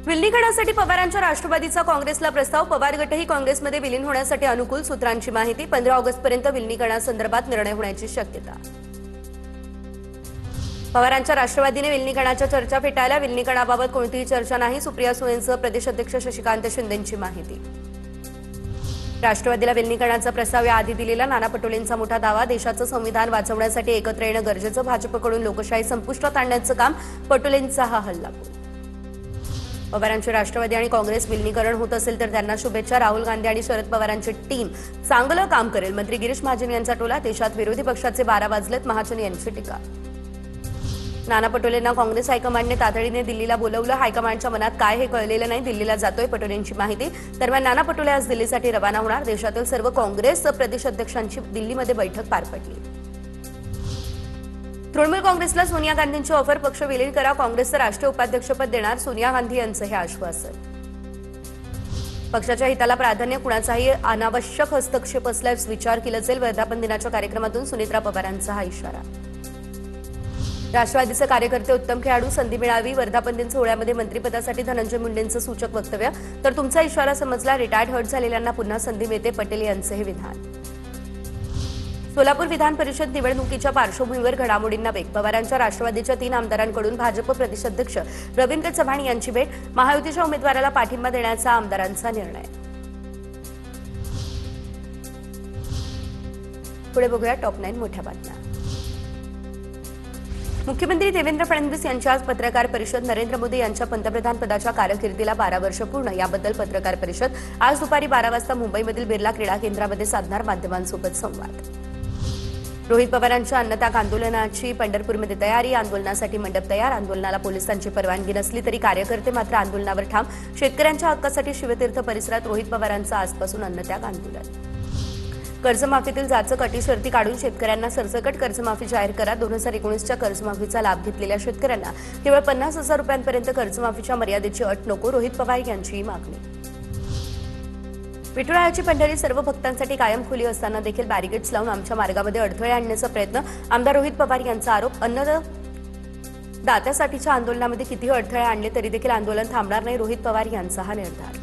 विलीनीकरणासाठी पवारांच्या राष्ट्रवादीचा काँग्रेसला प्रस्ताव. पवार गटही काँग्रेसमध्ये विलीन होण्यासाठी अनुकूल. सूत्रांची माहिती. 15 ऑगस्टपर्यंत विलीनीकरणासंदर्भात निर्णय होण्याची शक्यता. पवारांच्या राष्ट्रवादीने विलीनीकरणाच्या चर्चा फेटाळल्या. विलीनीकरणाबाबत कोणतीही चर्चा नाही. सुप्रिया सुळेंसह प्रदेशाध्यक्ष शशिकांत शिंदेंची माहिती. राष्ट्रवादीला विलीनीकरणाचा प्रस्ताव याआधी दिलेला. नाना पटोलेंचा मोठा दावा. देशाचं संविधान वाचवण्यासाठी एकत्र येणं गरजेचं. भाजपकडून लोकशाही संपुष्टात आणण्याचं काम. पटोलेंचा हा हल्लाबोल. पवारांचे राष्ट्रवादी आणि काँग्रेस विलीनीकरण होत असेल तर त्यांना शुभेच्छा. राहुल गांधी आणि शरद पवारांची टीम चांगलं काम करेल. मंत्री गिरीश महाजन यांचा टोला. देशात विरोधी पक्षाचे 12 वाजलेत. महाजन यांची टीका. नाना पटोलेंना काँग्रेस हायकमांडने तातडीने दिल्लीला बोलवलं. हायकमांडच्या मनात काय हे कळलेलं नाही. दिल्लीला जातोय. पटोलेंची माहिती. दरम्यान नाना पटोले आज दिल्लीसाठी रवाना होणार. देशातील सर्व काँग्रेस प्रदेशाध्यक्षांची दिल्लीमध्ये बैठक पार पडली. तृणमूल काँग्रेसला सोनिया गांधींची ऑफर. पक्ष विलीन करा. काँग्रेसचं राष्ट्रीय उपाध्यक्षपद देणार. सोनिया गांधी यांचं हे आश्वासन. पक्षाच्या हिताला प्राधान्य. कुणाचाही अनावश्यक हस्तक्षेप असल्यास विचार केला जाईल. वर्धापन दिनाच्या कार्यक्रमातून सुनेत्रा पवारांचा हा इशारा. राष्ट्रवादीचे कार्यकर्ते उत्तम खेळाडू. संधी मिळावी. वर्धापन दिन सोहळ्यामध्ये मंत्रिपदासाठी धनंजय मुंडेंचं सूचक वक्तव्य. तर तुमचा इशारा समजला. रिटायर्ड हर्ट झालेल्यांना पुन्हा संधी मिळते. पटेल यांचे हे विधान. सोलापूर विधान परिषद निवडणुकीच्या पार्श्वभूमीवर घडामोडींना वेग. पवारांच्या राष्ट्रवादीच्या 3 आमदारांकडून भाजप प्रदेशाध्यक्ष रवींद्र चव्हाण यांची भेट. महायुतीच्या उमेदवाराला पाठिंबा देण्याचा आमदारांचा निर्णय. पुढे बघूया टॉप 9 मोठ्या बातम्या. मुख्यमंत्री देवेंद्र फडणवीस यांची आज पत्रकार परिषद. नरेंद्र मोदी यांच्या पंतप्रधानपदाच्या कारकिर्दीला 12 वर्ष पूर्ण. याबद्दल पत्रकार परिषद. आज दुपारी 12 वाजता मुंबईमधील बिर्ला क्रीडा केंद्रामध्ये साधणार माध्यमांसोबत संवाद. रोहित पवारांच्या अन्नत्याग आंदोलनाची पंढरपूरमध्ये तयारी. आंदोलनासाठी मंडप तयार. आंदोलनाला पोलिसांची परवानगी नसली तरी कार्यकर्ते मात्र आंदोलनावर ठाम. शेतकऱ्यांच्या हक्कासाठी शिवतीर्थ परिसरात रोहित पवारांचं आजपासून अन्नत्याग आंदोलन. कर्जमाफीतील जाचक अटी शर्ती काढून शेतकऱ्यांना सरसकट कर्जमाफी जाहीर करा. 2019च्या कर्जमाफीचा लाभ घेतलेल्या शेतकऱ्यांना केवळ 50,000 रुपयांपर्यंत कर्जमाफीच्या मर्यादेची अट नको. रोहित पवार यांची मागणी. विठुरायाची पंढरी सर्व भक्तांसाठी कायम खुली असताना देखील बॅरिकेड्स लावून आमच्या मार्गामध्ये अडथळे आणण्याचा प्रयत्न. आमदार रोहित पवार यांचा आरोप. अन्नदात्यासाठीच्या आंदोलनामध्ये कितीही अडथळे आणले तरी देखील आंदोलन थांबणार नाही. रोहित पवार यांचा हा निर्धार.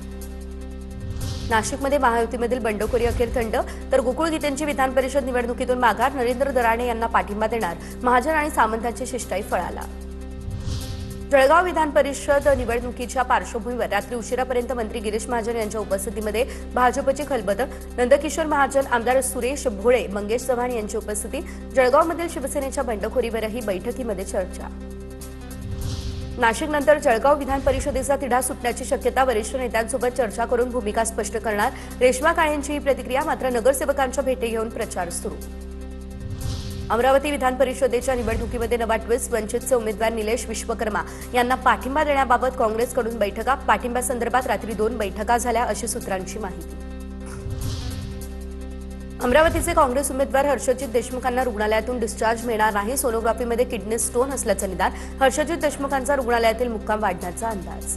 नाशिकमध्ये महायुतीमधील बंडखोरी अखेर थंड. तर गोकुळ गीतेंची विधान परिषद निवडणुकीतून माघार. नरेंद्र दराणे यांना पाठिंबा देणार. महाजन आणि सामंतांची शिष्टाई फळाला. जळगाव विधान परिषद निवडणुकीच्या पार्श्वभूमीवर रात्री उशिरापर्यंत मंत्री गिरीश महाजन यांच्या उपस्थितीमध्ये भाजपची खलबतं. नंदकिशोर महाजन, आमदार सुरेश भोळे, मंगेश चव्हाण यांची उपस्थिती. जळगावमधील शिवसेनेच्या बंडखोरीवरही बैठकीमध्ये चर्चा. नाशिकनंतर जळगाव विधान परिषदेचा तिढा सुटण्याची शक्यता. वरिष्ठ नेत्यांसोबत चर्चा करून भूमिका स्पष्ट करणार. रेश्मा काळेंची ही प्रतिक्रिया. मात्र नगरसेवकांच्या भेटी घेऊन प्रचार सुरू. अमरावती विधान परिषदेच्या निवडणुकीमध्ये नवा ट्विस्ट. वंचितचे उमेदवार निलेश विश्वकर्मा यांना पाठिंबा देण्याबाबत काँग्रेसकडून बैठका. पाठिंब्यासंदर्भात रात्री 2 बैठका झाल्या अशी सूत्रांची माहिती. अमरावतीचे काँग्रेस उमेदवार हर्षजित देशमुखांना रुग्णालयातून डिस्चार्ज मिळणार नाही. सोनोग्राफीमध्ये किडनी स्टोन असल्याचं निदान. हर्षजित देशमुखांचा रुग्णालयातील मुक्काम वाढण्याचा अंदाज.